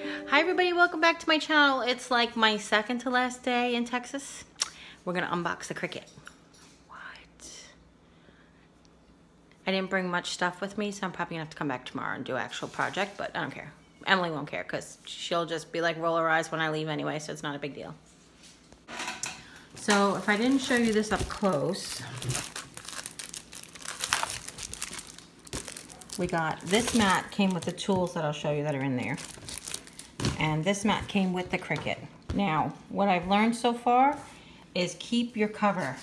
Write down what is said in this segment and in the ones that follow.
Hi everybody, welcome back to my channel. It's like my second to last day in Texas. We're gonna unbox the Cricut. What? I didn't bring much stuff with me, so I'm probably gonna have to come back tomorrow and do an actual project, but I don't care. Emily won't care because she'll just be like roll her eyes when I leave anyway, so it's not a big deal. So if I didn't show you this up close, we got this mat came with the tools that I'll show you that are in there. And this mat came with the Cricut. Now, what I've learned so far is keep your cover.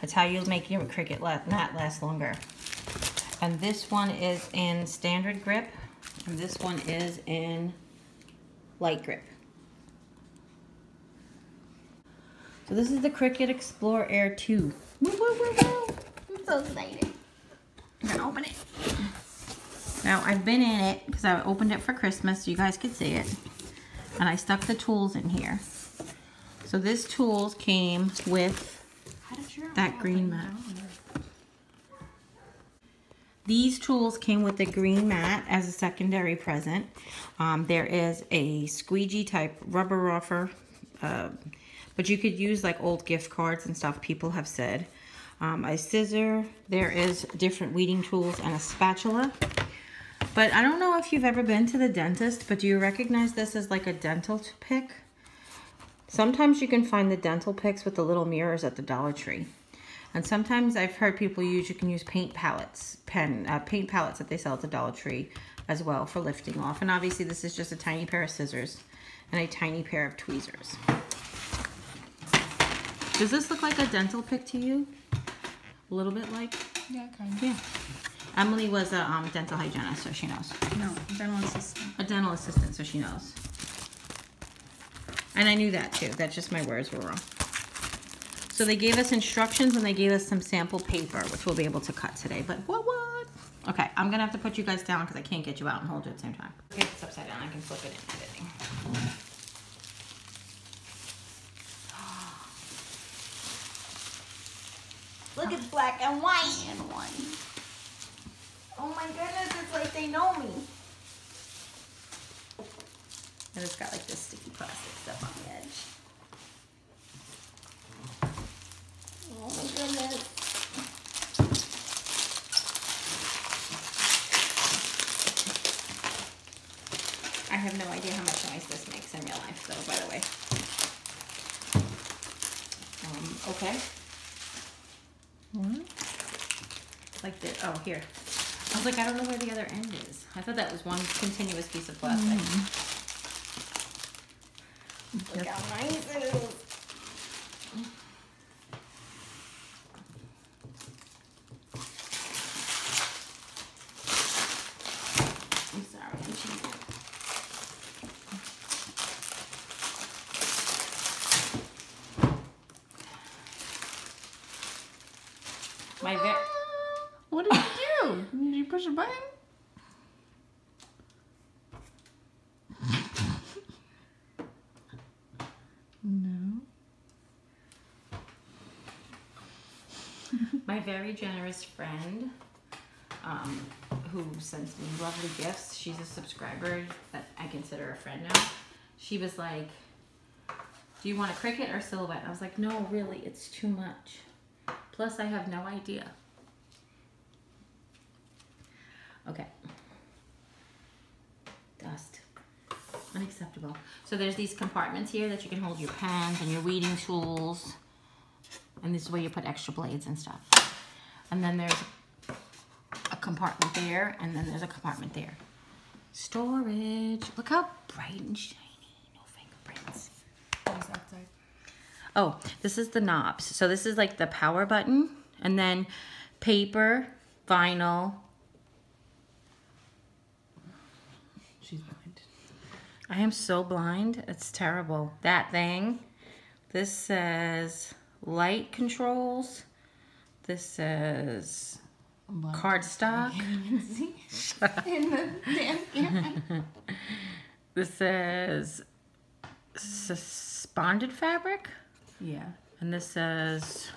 That's how you'll make your Cricut mat last longer. And this one is in standard grip, and this one is in light grip. So this is the Cricut Explorer Air 2. Woo, woo, woo, woo. I'm so excited. I'm gonna open it. Now, I've been in it because I opened it for Christmas so you guys could see it. And I stuck the tools in here. So this tools came with that green mat. These tools came with the green mat as a secondary present. There is a squeegee type rubber rougher, but you could use like old gift cards and stuff, people have said. A scissor, there is different weeding tools and a spatula. But I don't know if you've ever been to the dentist, but do you recognize this as like a dental pick? Sometimes you can find the dental picks with the little mirrors at the Dollar Tree. And sometimes I've heard people you can use paint palettes, paint palettes that they sell at the Dollar Tree as well for lifting off. And obviously this is just a tiny pair of scissors and a tiny pair of tweezers. Does this look like a dental pick to you? A little bit like? Yeah, kind of. Yeah. Emily was a dental hygienist, so she knows. No, dental assistant. A dental assistant, so she knows. And I knew that too. That's just my words were wrong. So they gave us instructions and they gave us some sample paper, which we'll be able to cut today. But what? Okay, I'm gonna have to put you guys down because I can't get you out and hold you at the same time. Okay, it's upside down. I can flip it into the thing. Look, it's black and white. Oh my goodness, it's like they know me. And it's got like this sticky plastic stuff on the edge. Oh my goodness. I have no idea how much noise this makes in real life, though, by the way. Okay. Like this. Oh, here. I was like, I don't know where the other end is. I thought that was one continuous piece of plastic. Look how nice it is. I'm sorry, I'm cheating. What did you do? Did you push a button? No. My very generous friend, who sends me lovely gifts, she's a subscriber that I consider a friend now. She was like, do you want a Cricut or Silhouette? I was like, no, really, it's too much. Plus, I have no idea. Okay. Dust. Unacceptable. So there's these compartments here that you can hold your pens and your weeding tools. And this is where you put extra blades and stuff. And then there's a compartment there, and then there's a compartment there. Storage. Look how bright and shiny. No fingerprints. What's that side? Oh, this is the knobs. So this is like the power button, and then paper, vinyl. She's blind. I am so blind. It's terrible. That thing. This says light controls. This says cardstock. In the damn camera. This says suspended fabric. Yeah. And this says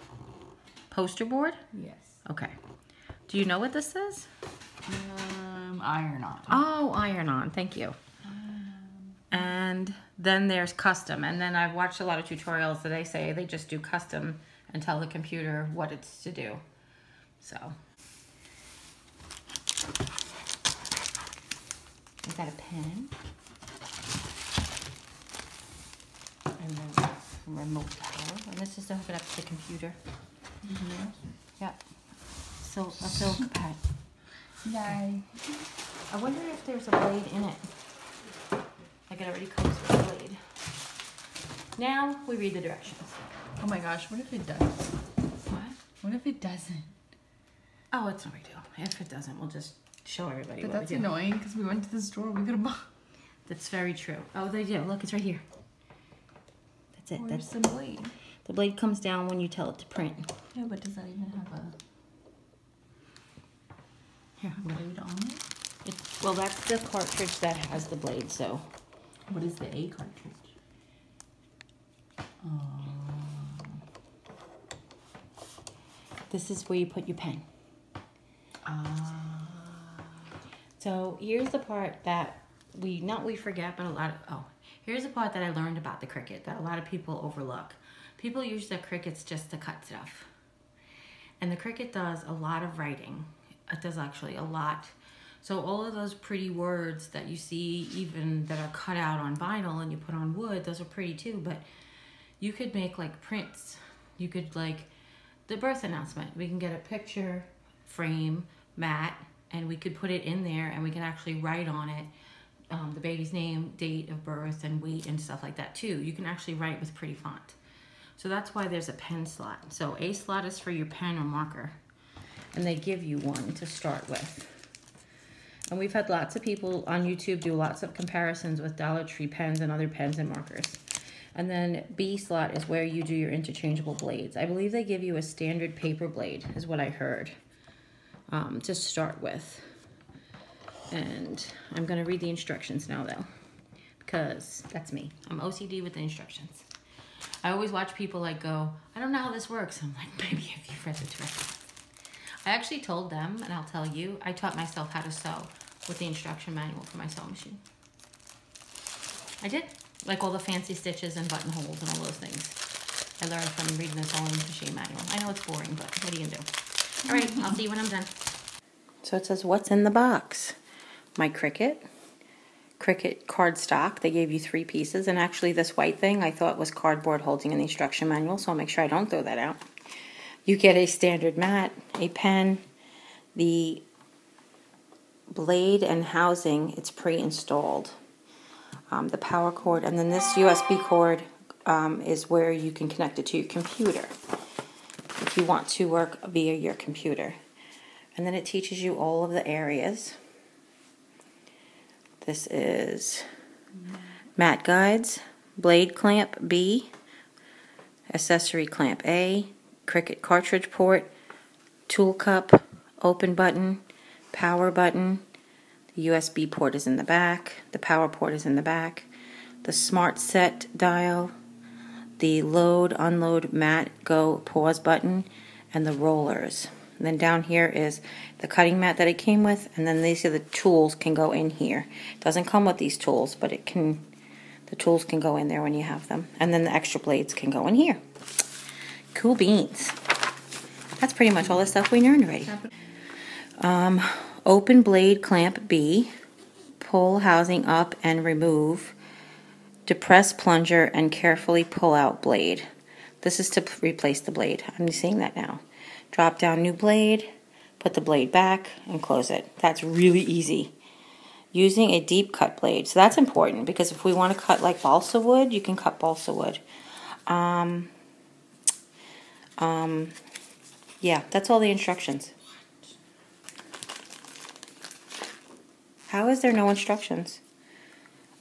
poster board. Yes. Okay. Do you know what this says? Iron on. Oh, iron on. Thank you. And then there's custom. And then I've watched a lot of tutorials that they say they just do custom and tell the computer what it's to do. So. I got a pen. And then remote power. And this is to hook it up to the computer. Mm-hmm. Yep. So a silk pad. Yay. I wonder if there's a blade in it. Like it already comes with a blade. Now we read the directions. Oh my gosh, what if it does? What? What if it doesn't? Oh, it's no big deal. If it doesn't, we'll just show everybody But what that's we do. annoying because we went to the store. We could have bought. That's very true. Oh, they do. Look, it's right here. That's it. Where's That's the blade? the blade comes down when you tell it to print. Yeah, but does that even have a Here, blade on it? well, that's the cartridge that has the blade. So What is the A cartridge? this is where you put your pen. Ah. So here's the part that we forget, but here's the part that I learned about the Cricut that a lot of people overlook. People use the Cricuts just to cut stuff. And the Cricut does a lot of writing. It does actually a lot. So all of those pretty words that you see, even that are cut out on vinyl and you put on wood, those are pretty too, but you could make like prints. You could like the birth announcement. We can get a picture frame, mat, and we could put it in there and we can actually write on it the baby's name, date of birth, and weight and stuff like that too. You can actually write with pretty font. So that's why there's a pen slot. So a slot is for your pen or marker, and they give you one to start with. And we've had lots of people on YouTube do lots of comparisons with Dollar Tree pens and other pens and markers. And then B slot is where you do your interchangeable blades. I believe they give you a standard paper blade, is what I heard, to start with. And I'm gonna read the instructions now though, because that's me. I'm OCD with the instructions. I always watch people like go, I don't know how this works. I'm like, maybe if you've read the directions. I actually told them, and I'll tell you, I taught myself how to sew with the instruction manual for my sewing machine. I did. Like all the fancy stitches and buttonholes and all those things. I learned from reading the sewing machine manual. I know it's boring, but what are you gonna do? All right, I'll see you when I'm done. So it says, what's in the box? My Cricut cardstock. They gave you 3 pieces, and actually this white thing I thought was cardboard holding in the instruction manual, so I'll make sure I don't throw that out. You get a standard mat, a pen, the blade and housing, it's pre-installed, the power cord, and then this USB cord is where you can connect it to your computer if you want to work via your computer. And then it teaches you all of the areas. This is mat guides, blade clamp B, accessory clamp A, Cricut cartridge port, tool cup, open button, power button. The USB port is in the back, the power port is in the back, the smart set dial, the load, unload, mat, go, pause button, and the rollers. And then down here is the cutting mat that it came with, and then these are the tools can go in here. It doesn't come with these tools, but it can. The tools can go in there when you have them, and then the extra blades can go in here. Cool beans. That's pretty much all the stuff we learned already. Open blade clamp B, pull housing up and remove, depress plunger and carefully pull out blade. This is to replace the blade. I'm seeing that now. Drop down new blade, put the blade back, and close it. That's really easy. Using a deep cut blade. So that's important because if we want to cut like balsa wood, you can cut balsa wood. Yeah, that's all the instructions. How is there no instructions?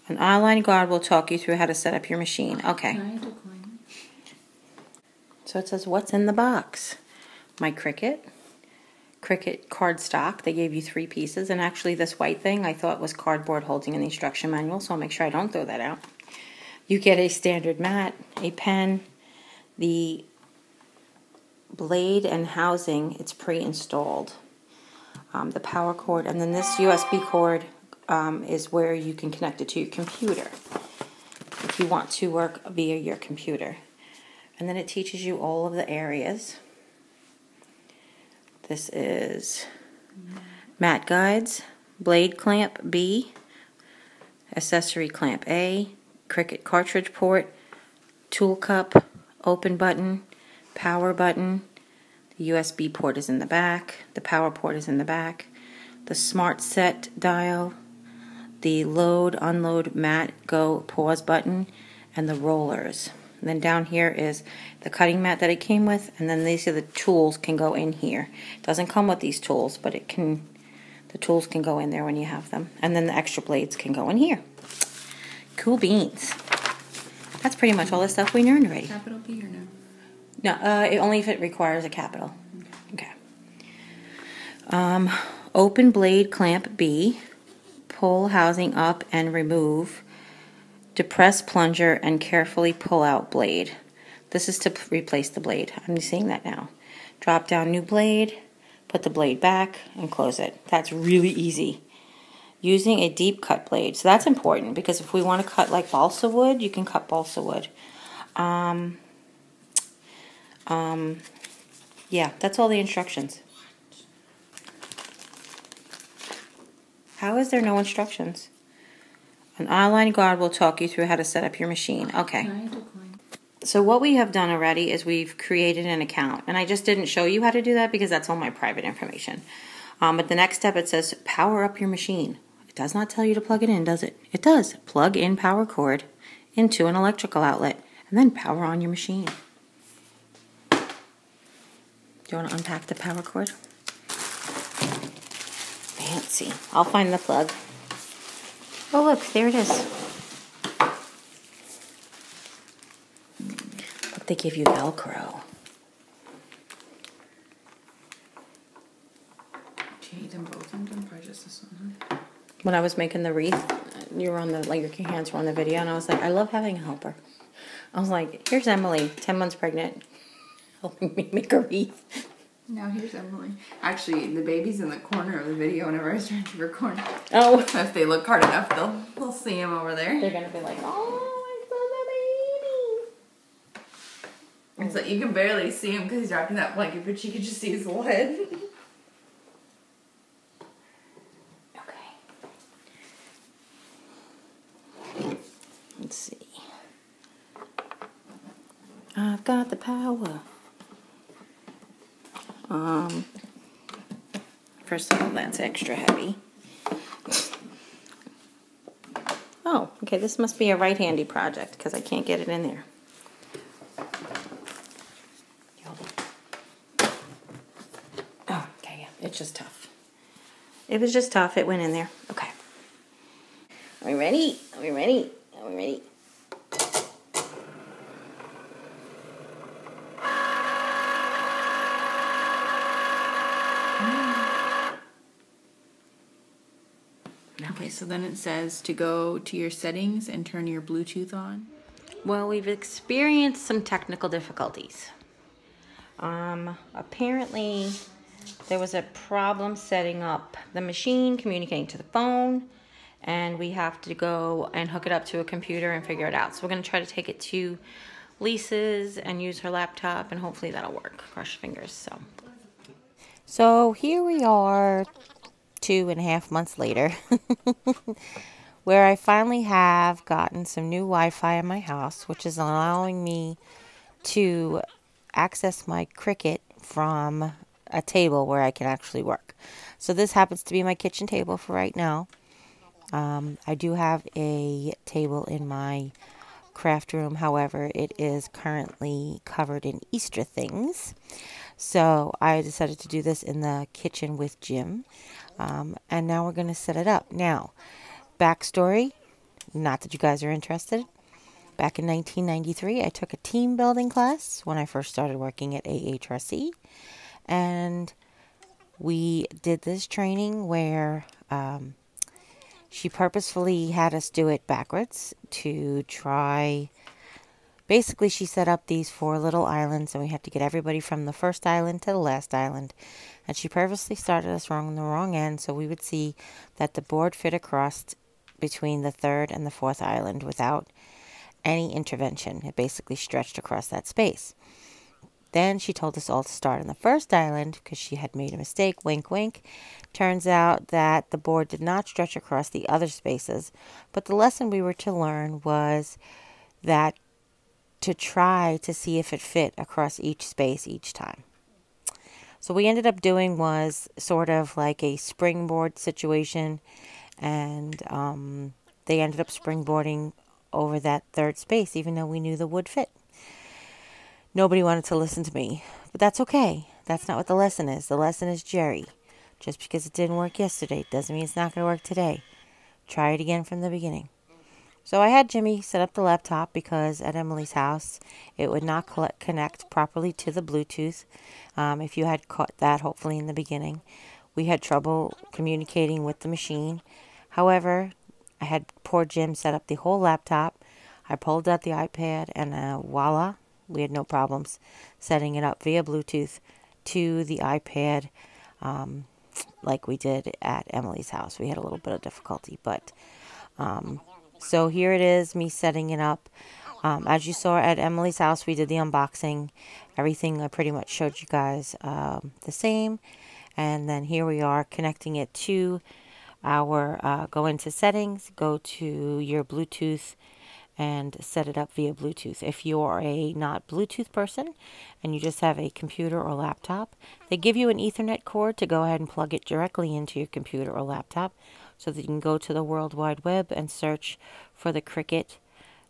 An online guide will talk you through how to set up your machine. Okay. So it says, what's in the box? My Cricut cardstock. They gave you 3 pieces, and actually this white thing I thought was cardboard holding in the instruction manual, so I'll make sure I don't throw that out. You get a standard mat, a pen, the blade and housing, it's pre-installed, the power cord, and then this USB cord is where you can connect it to your computer if you want to work via your computer. And then it teaches you all of the areas. This is mat guides, blade clamp B, accessory clamp A, Cricut cartridge port, tool cup, open button, power button. The USB port is in the back. The power port is in the back. The smart set dial, the load, unload, mat, go, pause button, and the rollers. And then down here is the cutting mat that it came with, and then these are the tools can go in here. It doesn't come with these tools, but it can. The tools can go in there when you have them, and then the extra blades can go in here. Cool beans. That's pretty much all the stuff we learned already. Capital P or no? No, only if it requires a capital. Okay. Open blade clamp B, pull housing up and remove, depress plunger and carefully pull out blade. This is to replace the blade. I'm seeing that now. Drop down new blade, put the blade back, and close it. That's really easy. Using a deep cut blade. So that's important because if we want to cut like balsa wood, you can cut balsa wood. Yeah, that's all the instructions. How is there no instructions? An online guide will talk you through how to set up your machine. Okay. So what we have done already is we've created an account. And I just didn't show you how to do that because that's all my private information. But the next step, it says power up your machine. It does not tell you to plug it in, does it? It does. Plug in power cord into an electrical outlet and then power on your machine. Do you want to unpack the power cord? Fancy. I'll find the plug. Oh, look, there it is. But they give you Velcro. Do you need them both in them or just this one? Huh? When I was making the wreath, you were on the, like your hands were on the video, and I was like, I love having a helper. I was like, here's Emily, 10 months pregnant, helping me make a wreath. Now here's Emily. Actually, the baby's in the corner of the video whenever I was trying to record. Oh. If they look hard enough, they'll see him over there. They're going to be like, oh, I saw the baby. It's like you can barely see him because he's wrapped in that blanket, but you can just see his little head. Okay. Let's see. I've got the power. First of all, that's extra heavy. Oh, okay, this must be a right-handy project because I can't get it in there. Oh, okay, yeah, it's just tough. It was just tough, it went in there. Okay. Are we ready? Are we ready? Are we ready? Okay, so then it says to go to your settings and turn your Bluetooth on. Well, we've experienced some technical difficulties. Apparently, there was a problem setting up the machine, communicating to the phone, and we have to go and hook it up to a computer and figure it out. So we're going to try to take it to Lisa's and use her laptop, and hopefully that'll work. Cross your fingers. So here we are 2.5 months later, where I finally have gotten some new Wi-Fi in my house, which is allowing me to access my Cricut from a table where I can actually work. So this happens to be my kitchen table for right now. I do have a table in my craft room, however, it is currently covered in Easter things. So I decided to do this in the kitchen with Jim. And now we're going to set it up. Now, backstory, not that you guys are interested. Back in 1993, I took a team building class when I first started working at AHRC. And we did this training where she purposefully had us do it backwards to try. Basically, she set up these 4 little islands, and we had to get everybody from the first island to the last island. and she purposely started us wrong on the wrong end so we would see that the board fit across between the third and the fourth island without any intervention. It basically stretched across that space. Then she told us all to start on the first island because she had made a mistake. Wink, wink. Turns out that the board did not stretch across the other spaces, but the lesson we were to learn was that to try to see if it fit across each space each time. So what we ended up doing was sort of like a springboard situation, and they ended up springboarding over that third space even though we knew the wood fit. Nobody wanted to listen to me, but that's okay. That's not what the lesson is. The lesson is Jeri. Just because it didn't work yesterday doesn't mean it's not going to work today. Try it again from the beginning. So I had Jimmy set up the laptop because at Emily's house it would not connect properly to the Bluetooth. If you had caught that hopefully in the beginning, we had trouble communicating with the machine. However, I had poor Jim set up the whole laptop. I pulled out the iPad and voila, we had no problems setting it up via Bluetooth to the iPad like we did at Emily's house. We had a little bit of difficulty, but so here it is, me setting it up. As you saw at Emily's house, we did the unboxing. Everything I pretty much showed you guys the same. And then here we are connecting it to our, go into settings, go to your Bluetooth, and set it up via Bluetooth. If you're a not Bluetooth person and you just have a computer or laptop, they give you an Ethernet cord to go ahead and plug it directly into your computer or laptop so that you can go to the World Wide Web and search for the Cricut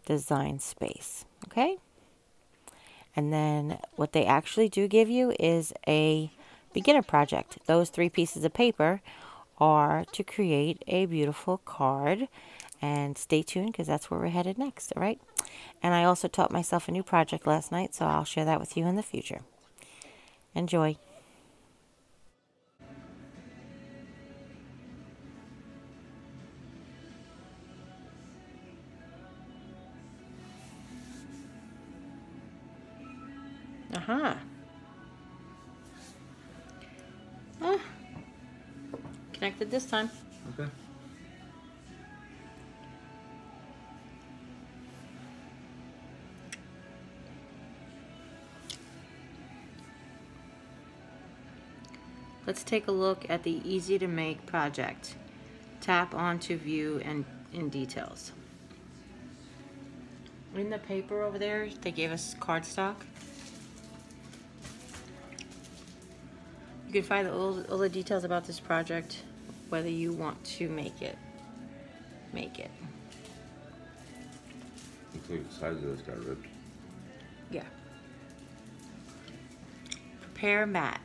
design space. Okay? And then what they actually do give you is a beginner project. Those 3 pieces of paper are to create a beautiful card. And stay tuned because that's where we're headed next, all right? And I also taught myself a new project last night, so I'll share that with you in the future. Enjoy. Connected this time. Okay. Let's take a look at the easy to make project. Tap onto view and in details. In the paper over there, they gave us cardstock. You can find all the details about this project, whether you want to make it. Looks like the sides of this got ripped. Yeah. Prepare mat.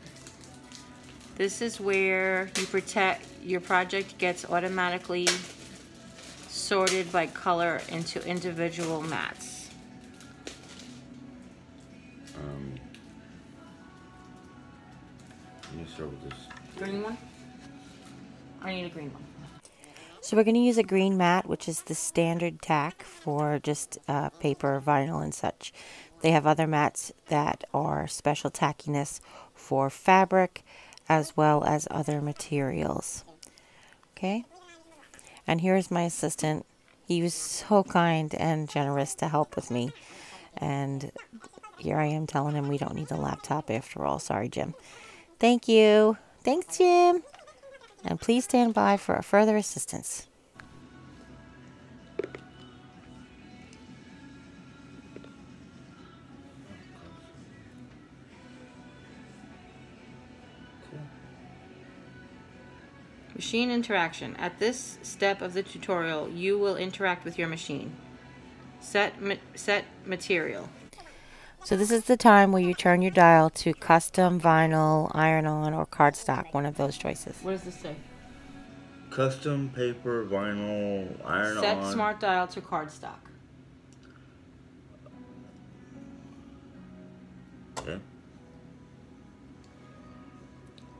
This is where you protect your project gets automatically sorted by color into individual mats. Let me start with this. Green one? I need a green one. So we're going to use a green mat, which is the standard tack for just paper, vinyl, and such. They have other mats that are special tackiness for fabric as well as other materials. Okay? And here's my assistant. He was so kind and generous to help with me. And here I am telling him we don't need a laptop after all. Sorry, Jim. Thank you. Thanks, Jim. And please stand by for further assistance. Machine interaction. At this step of the tutorial, you will interact with your machine. Set material. So this is the time where you turn your dial to custom, vinyl, iron-on, or cardstock, one of those choices. What does this say? Custom, paper, vinyl, iron-on. Set smart dial to cardstock. Okay.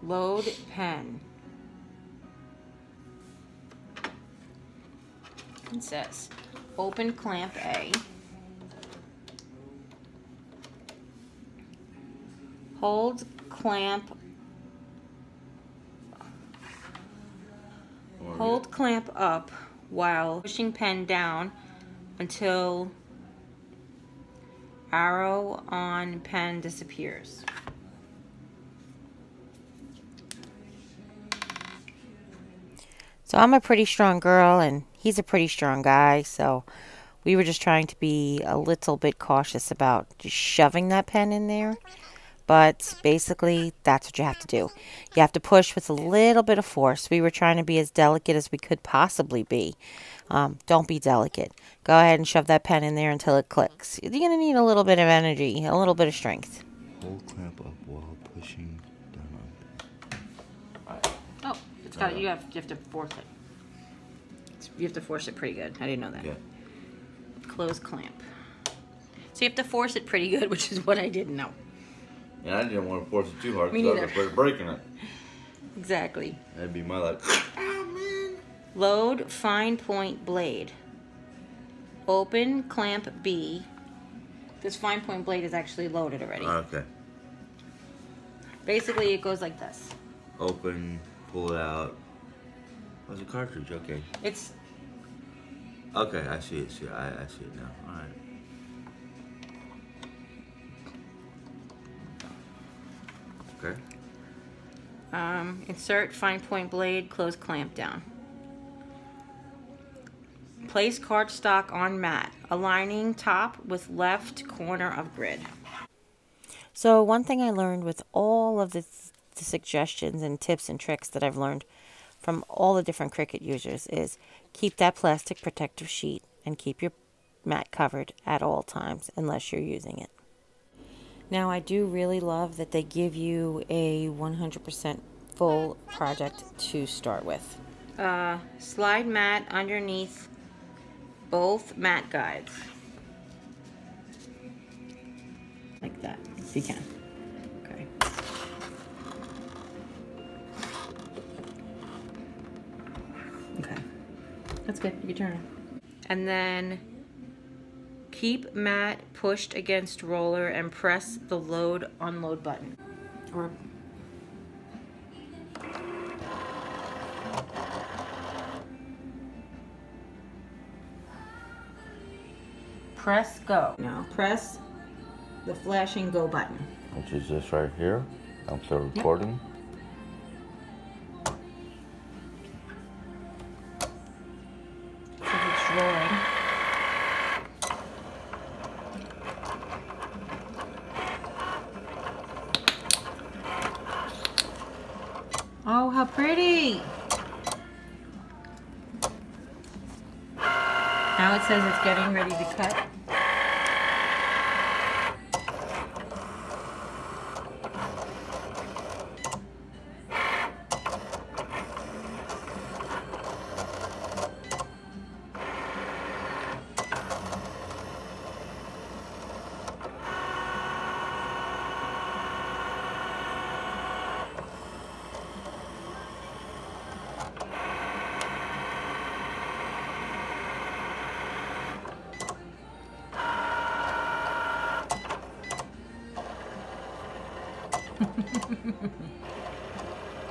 Load pen. It says, open clamp A. Hold clamp Hold clamp up while pushing pen down until arrow on pen disappears. So I'm a pretty strong girl and he's a pretty strong guy, so we were just trying to be a little bit cautious about just shoving that pen in there. But basically, that's what you have to do. You have to push with a little bit of force. We were trying to be as delicate as we could possibly be. Don't be delicate. Go ahead and shove that pen in there until it clicks. You're going to need a little bit of energy, a little bit of strength. Hold clamp up while pushing down. Oh, it's got. You have to force it. You have to force it pretty good. I didn't know that. Yeah. Close clamp. So you have to force it pretty good, which is what I didn't know. And I didn't want to force it too hard Me because I neither. was afraid of breaking it. Exactly. That'd be my luck. Oh, man. Load fine point blade. Open clamp B. This fine point blade is actually loaded already. Okay. Basically, it goes like this. Open, pull it out. Oh, it's a cartridge. Okay. It's Okay, I see it. I see it now. All right. Okay. insert fine point blade, close clamp down. Place cardstock on mat, aligning top with left corner of grid. So one thing I learned with all of the suggestions and tips and tricks that I've learned from all the different Cricut users is keep that plastic protective sheet and keep your mat covered at all times unless you're using it. Now I do really love that they give you a 100% full project to start with. Slide mat underneath both mat guides. Like that, if you can. Okay. Okay. That's good. You can turn it. And then keep mat pushed against roller and press the load unload button. Or press go. Now press the flashing go button. Which is this right here. I'm still recording. So it's rolling. Oh, how pretty! Now it says it's getting ready to cut.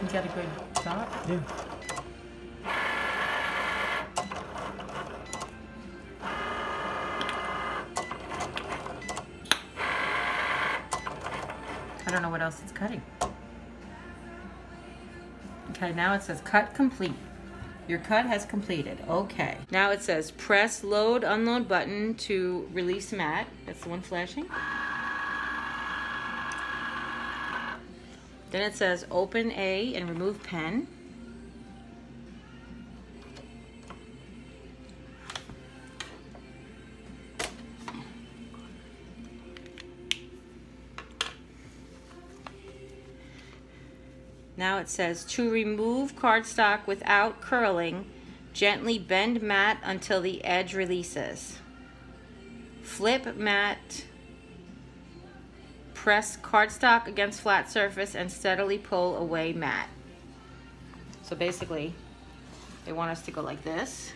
You got a good shot? Yeah. I don't know what else it's cutting. Okay, now it says cut complete. Your cut has completed. Okay. Now it says press load unload button to release mat. That's the one flashing. Then it says open A and remove pen. Now it says to remove cardstock without curling, gently bend mat until the edge releases. Flip mat. Press cardstock against flat surface and steadily pull away mat. So basically, they want us to go like this.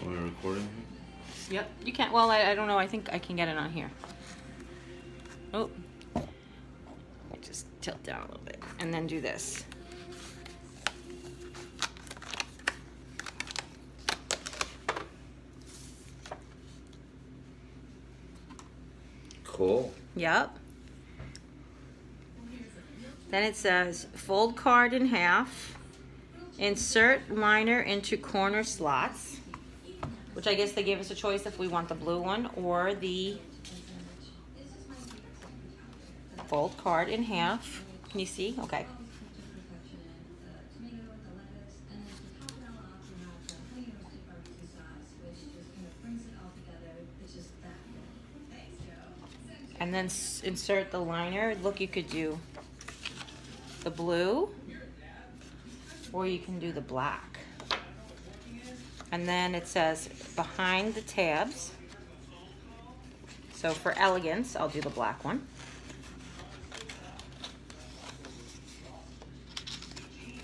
Are we recording? Yep, you can't. Well, I don't know. I think I can get it on here. Oh, let me just tilt down a little bit and then do this. Cool. Yep. Then it says fold card in half, insert liner into corner slots, which I guess they gave us a choice if we want the blue one or the fold card in half. Can you see? Okay. And then insert the liner. Look, you could do the blue or you can do the black. And then it says behind the tabs. So for elegance, I'll do the black one.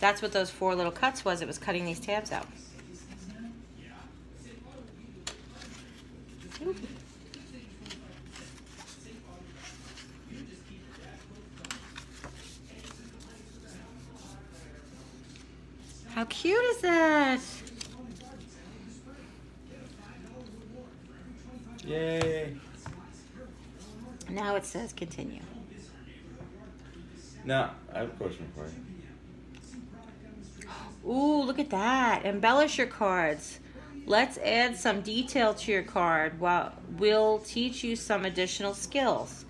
That's what those 4 little cuts was. It was cutting these tabs out. Ooh. How cute is that? Yay. Now it says continue. Now, I have a question for you. Ooh, look at that. Embellish your cards. Let's add some detail to your card while we'll teach you some additional skills.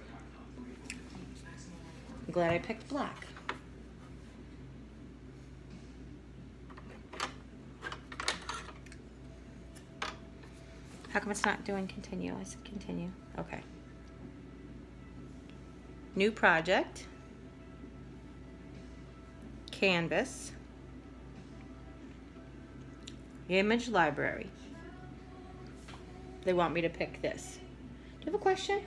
I'm glad I picked black. How come it's not doing continue? I said continue. Okay. New project. Canvas. Image library. They want me to pick this. Do you have a question?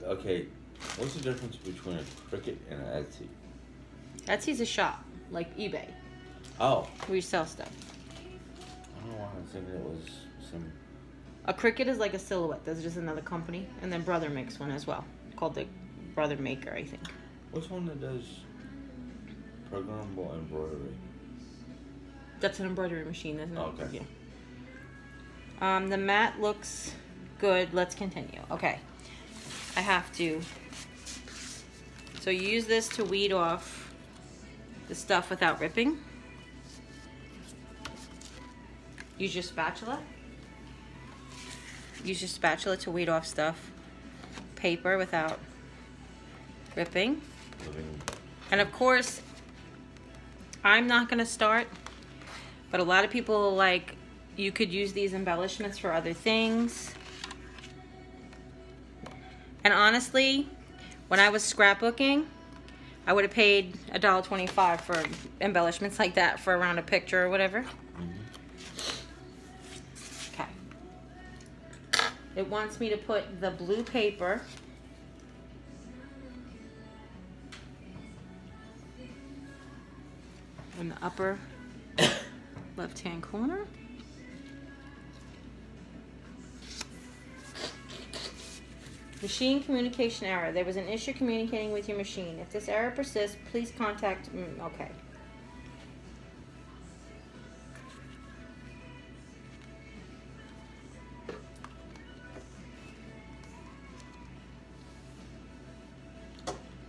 Okay, what's the difference between a Cricut and an Etsy? Etsy's a shop, like eBay, Oh, where you sell stuff. I don't know why I was thinking it was some. A Cricut is like a silhouette. That's just another company. And then Brother makes one as well, called the Brother Maker, I think. What's one that does programmable embroidery? That's an embroidery machine, isn't it? Oh, okay. Yeah. The mat looks good. Let's continue. Okay. I have to. So you use this to weed off the stuff without ripping. Use your spatula. Use your spatula to weed off stuff. Paper without ripping. And of course, I'm not going to start, but a lot of people like, you could use these embellishments for other things. And honestly, when I was scrapbooking, I would have paid $1.25 for embellishments like that for around a picture or whatever. Okay. It wants me to put the blue paper in the upper left-hand corner. Machine communication error. There was an issue communicating with your machine. If this error persists, please contact... okay.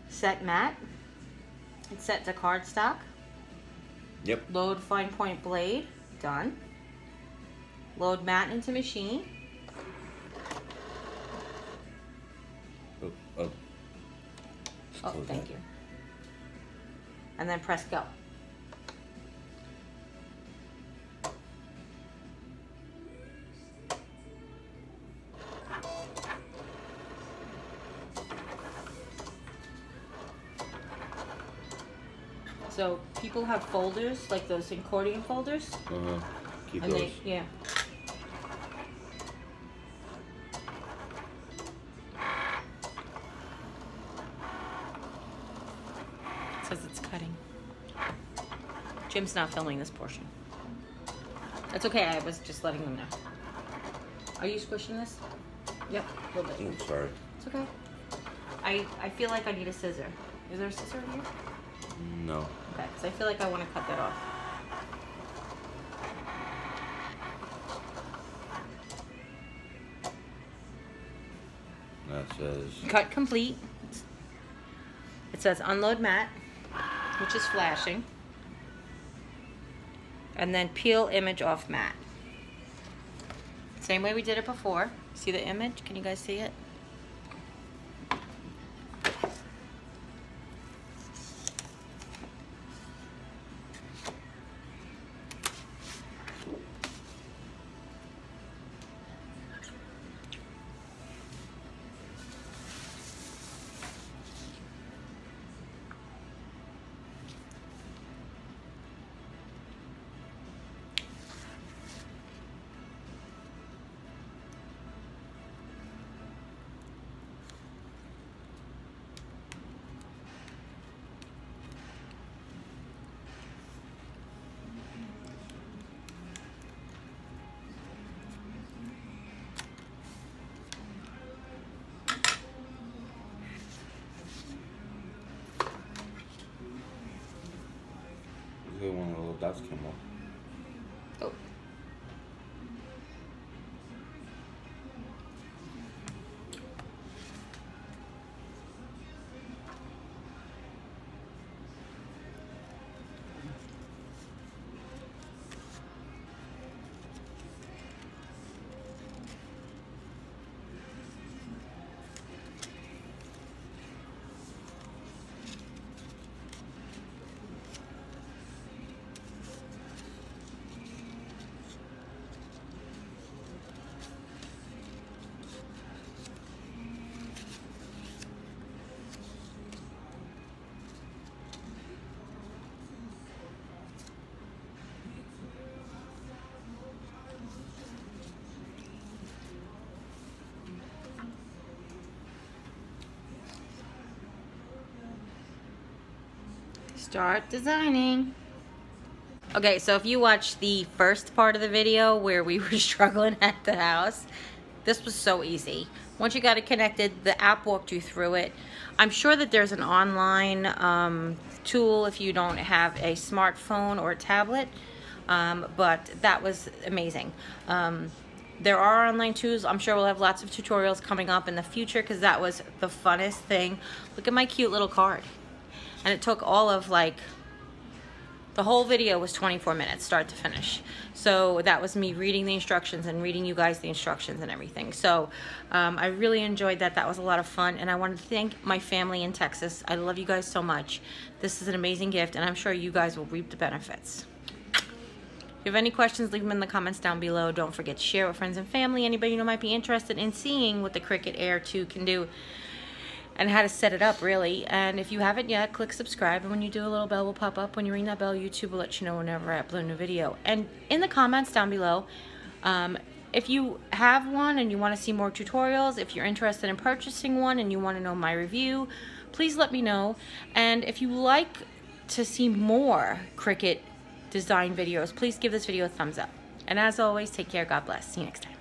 Set mat. It's set to cardstock. Yep. Load fine point blade. Done. Load mat into machine. Oh, thank you. And then press go. So people have folders, like those accordion folders. Keep and those. Yeah. Says it's cutting. Jim's not filming this portion. That's okay, I was just letting them know. Are you squishing this? Yep, a little bit. Oh, sorry. It's okay. I feel like I need a scissor. Is there a scissor in here? No. Okay, because I feel like I want to cut that off. it says. Cut complete. It says unload mat, which is flashing. And then peel image off mat. Same way we did it before. See the image? Can you guys see it? One of the little dots came off. Oh. Start designing. Okay, so if you watched the first part of the video where we were struggling at the house, this was so easy. Once you got it connected, the app walked you through it. I'm sure that there's an online tool if you don't have a smartphone or a tablet, but that was amazing. There are online tools. I'm sure we'll have lots of tutorials coming up in the future because that was the funnest thing. Look at my cute little card. And it took all of the whole video was 24 minutes, start to finish. So that was me reading the instructions and reading you guys the instructions and everything. So I really enjoyed that. That was a lot of fun. And I wanted to thank my family in Texas. I love you guys so much. This is an amazing gift, and I'm sure you guys will reap the benefits. If you have any questions, leave them in the comments down below. Don't forget to share with friends and family. Anybody who might be interested in seeing what the Cricut Air 2 can do and how to set it up, really. And if you haven't yet, click subscribe, and when you do, a little bell will pop up. When you ring that bell, YouTube will let you know whenever I upload a new video. And in the comments down below, if you have one and you want to see more tutorials, if you're interested in purchasing one and you want to know my review, please let me know. And if you like to see more Cricut design videos, please give this video a thumbs up. And as always, take care, God bless. See you next time.